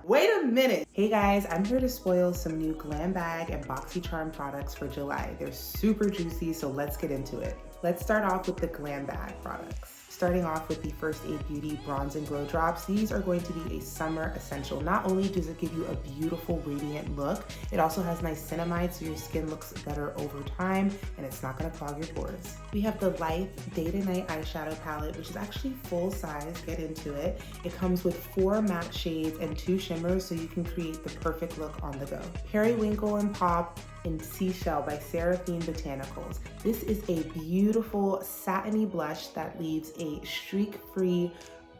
Wait a minute. Hey guys, I'm here to spoil some new Glam Bag and BoxyCharm products for July. They're super juicy, so let's get into it. Let's start off with the Glam Bag products. Starting off with the First Aid Beauty Bronze and Glow Drops. These are going to be a summer essential. Not only does it give you a beautiful radiant look, it also has niacinamide so your skin looks better over time and it's not gonna clog your pores. We have the Life Day to Night Eyeshadow Palette, which is actually full size. Get into it. It comes with 4 matte shades and 2 shimmers so you can create the perfect look on the go. Periwinkle and Pop in Seashell by Seraphine Botanicals. This is a beautiful satiny blush that leaves a streak-free,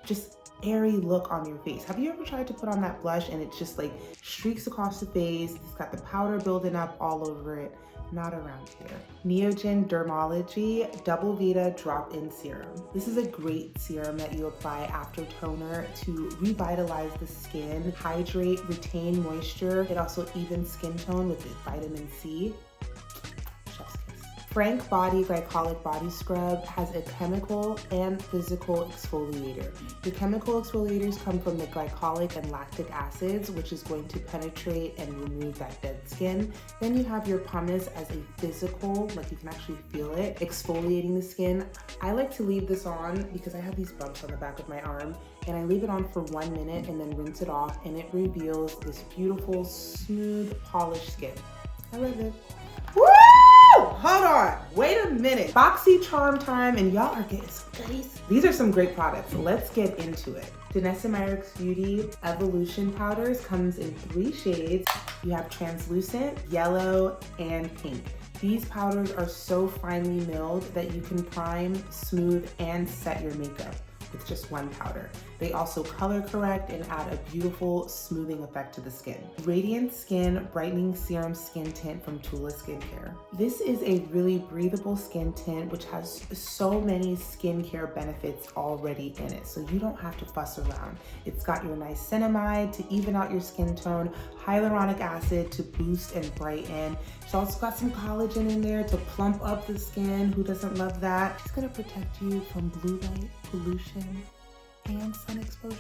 just airy look on your face. Have you ever tried to put on that blush and it just like streaks across the face? It's got the powder building up all over it. Not around here. Neogen Dermalogy Double Vita Drop-In Serum. This is a great serum that you apply after toner to revitalize the skin, hydrate, retain moisture. It also evens skin tone with vitamin C. Chef's kiss. Frank Body Glycolic Body Scrub has a chemical and physical exfoliator. The chemical exfoliators come from the glycolic and lactic acids, which is going to penetrate and remove that dead skin. Then you have your pumice as a physical, like you can actually feel it, exfoliating the skin. I like to leave this on because I have these bumps on the back of my arm, and I leave it on for 1 minute and then rinse it off, and it reveals this beautiful, smooth, polished skin. I love it. Woo! Hold on, wait a minute. BoxyCharm time, and y'all are getting some goodies. These are some great products. Let's get into it. Danessa Myricks Beauty Evolution Powders comes in 3 shades. You have translucent, yellow, and pink. These powders are so finely milled that you can prime, smooth, and set your makeup with just 1 powder. They also color correct and add a beautiful smoothing effect to the skin. Radiant Skin Brightening Serum Skin Tint from Tula Skincare. This is a really breathable skin tint which has so many skincare benefits already in it, so you don't have to fuss around. It's got your niacinamide to even out your skin tone, hyaluronic acid to boost and brighten. It's also got some collagen in there to plump up the skin. Who doesn't love that? It's gonna protect you from blue light, pollution, and sun exposure.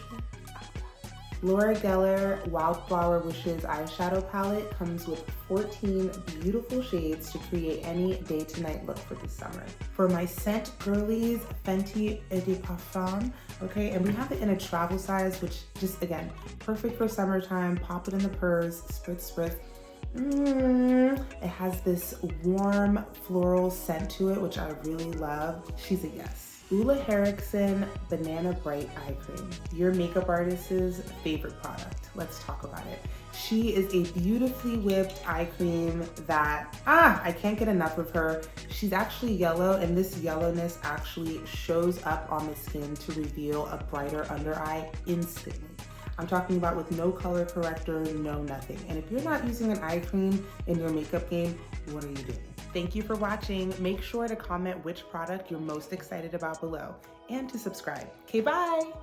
Laura Geller Wildflower Wishes Eyeshadow Palette comes with 14 beautiful shades to create any day to night look for the summer. For my scent girlies, Fenty Eau de Parfum, okay, and we have it in a travel size, which just, again, perfect for summertime. Pop it in the purse, spritz, spritz. It has this warm floral scent to it, which I really love. She's a yes. Ula Henriksen Banana Bright Eye Cream, your makeup artist's favorite product. Let's talk about it. She is a beautifully whipped eye cream that, I can't get enough of her. She's actually yellow, and this yellowness actually shows up on the skin to reveal a brighter under eye instantly. I'm talking about with no color corrector, no nothing. And if you're not using an eye cream in your makeup game, what are you doing? Thank you for watching. Make sure to comment which product you're most excited about below and to subscribe. Okay, bye.